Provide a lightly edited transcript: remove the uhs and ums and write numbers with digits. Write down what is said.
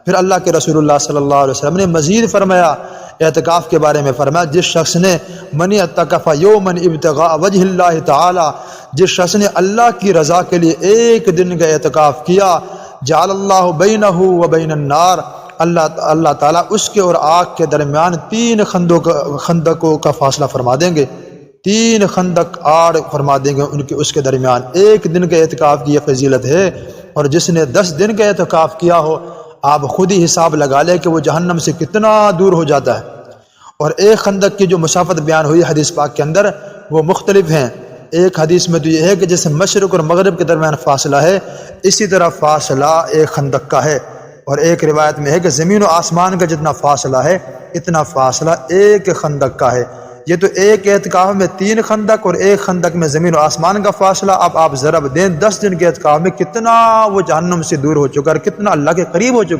پھر اللہ کے رسول اللہ صلی اللہ علیہ وسلم نے مزید فرمایا اعتکاف کے بارے میں، فرمایا جس شخص نے من اعتکف یوما ابتغاء وجہ اللہ تعالی، جس شخص نے اللہ کی رضا کے لیے ایک دن کا اعتکاف کیا، جعل اللہ بینہ و بین النار، اللہ تعالیٰ اس کے اور آگ کے درمیان 3 خندقوں کا فاصلہ فرما دیں گے، 3 خندق آڑ فرما دیں گے ان کے اس کے درمیان۔ ایک دن کے اعتکاف کی یہ فضیلت ہے، اور جس نے 10 دن کا اعتکاف کیا ہو آپ خود ہی حساب لگا لیں کہ وہ جہنم سے کتنا دور ہو جاتا ہے۔ اور ایک خندق کی جو مسافت بیان ہوئی حدیث پاک کے اندر وہ مختلف ہیں۔ ایک حدیث میں تو یہ ہے کہ جیسے مشرق اور مغرب کے درمیان فاصلہ ہے اسی طرح فاصلہ ایک خندق کا ہے، اور ایک روایت میں ہے کہ زمین و آسمان کا جتنا فاصلہ ہے اتنا فاصلہ ایک خندق کا ہے۔ یہ تو ایک اعتکاف میں 3 خندق اور ایک خندق میں زمین و آسمان کا فاصلہ، اب آپ ضرب دیں 10 دن کے اعتکاف میں کتنا وہ جہنم سے دور ہو چکا اور کتنا اللہ کے قریب ہو چکا۔